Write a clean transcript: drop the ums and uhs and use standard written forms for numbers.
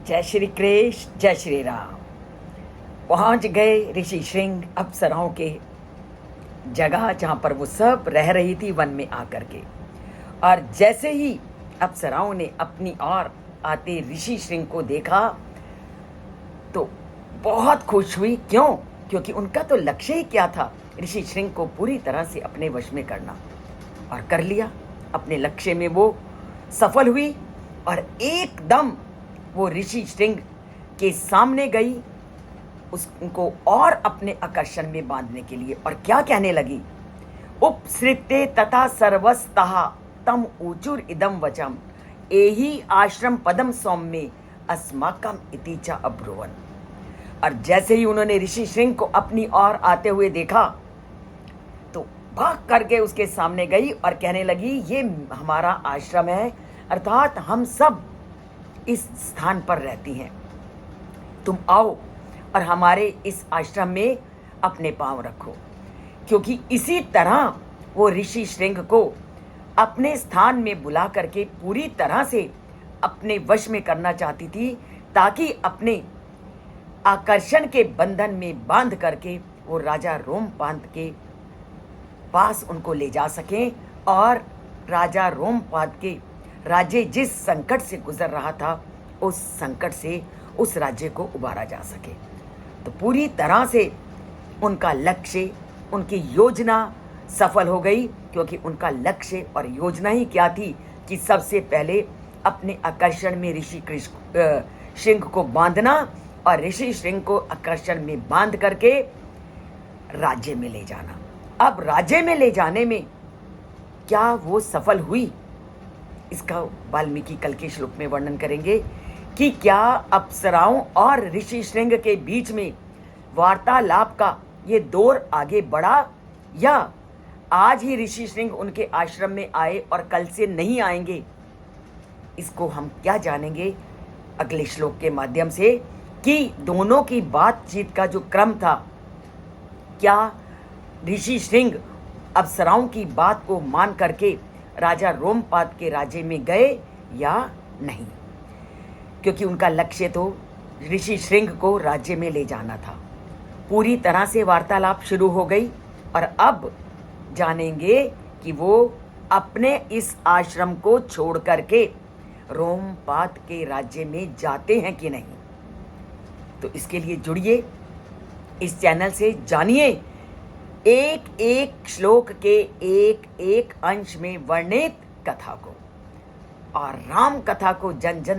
जय श्री कृष्ण, जय श्री राम। पहुंच गए ऋषि श्रृंग अप्सराओं के जगह जहां पर वो सब रह रही थी वन में आकर के। और जैसे ही अप्सराओं ने अपनी ओर आते ऋषि श्रृंग को देखा तो बहुत खुश हुई। क्यों? क्योंकि उनका तो लक्ष्य ही क्या था, ऋषि श्रृंग को पूरी तरह से अपने वश में करना, और कर लिया। अपने लक्ष्य में वो सफल हुई और एकदम वो ऋषि श्रृंग के सामने गई, उसको और अपने आकर्षण में बांधने के लिए। और क्या कहने लगी? उपसृते तथा सर्वस्तः तम ऊचुर इदम वचम एहि आश्रम पदम सौम्ये अस्माकम इति च अब्रुवन। और जैसे ही उन्होंने ऋषि श्रृंग को अपनी ओर आते हुए देखा तो भाग करके उसके सामने गई और कहने लगी, ये हमारा आश्रम है, अर्थात हम सब इस स्थान पर रहती हैं। तुम आओ और हमारे इस आश्रम में अपने पांव रखो। क्योंकि इसी तरह वो ऋषि श्रृंग को अपने स्थान में बुला करके पूरी तरह से अपने वश में करना चाहती थी, ताकि अपने आकर्षण के बंधन में बांध करके वो राजा रोमपाद के पास उनको ले जा सकें और राजा रोमपाद के राज्य जिस संकट से गुजर रहा था उस संकट से उस राज्य को उबारा जा सके। तो पूरी तरह से उनका लक्ष्य, उनकी योजना सफल हो गई। क्योंकि उनका लक्ष्य और योजना ही क्या थी कि सबसे पहले अपने आकर्षण में ऋषि श्रृंग को बांधना और ऋषि श्रृंग को आकर्षण में बांध करके राज्य में ले जाना। अब राज्य में ले जाने में क्या वो सफल हुई, इसका वाल्मीकि कल के श्लोक में वर्णन करेंगे कि क्या अप्सराओं और ऋषि श्रृंग के बीच में वार्तालाप का ये दौर आगे बढ़ा, या आज ही ऋषि श्रृंग उनके आश्रम में आए और कल से नहीं आएंगे। इसको हम क्या जानेंगे अगले श्लोक के माध्यम से कि दोनों की बातचीत का जो क्रम था, क्या ऋषि श्रृंग अप्सराओं की बात को मान करके राजा रोमपाद के राज्य में गए या नहीं। क्योंकि उनका लक्ष्य तो ऋषि श्रृंग को राज्य में ले जाना था। पूरी तरह से वार्तालाप शुरू हो गई और अब जानेंगे कि वो अपने इस आश्रम को छोड़ करके रोमपाद के राज्य में जाते हैं कि नहीं। तो इसके लिए जुड़िए इस चैनल से, जानिए एक एक श्लोक के एक एक अंश में वर्णित कथा को और राम कथा को जन जन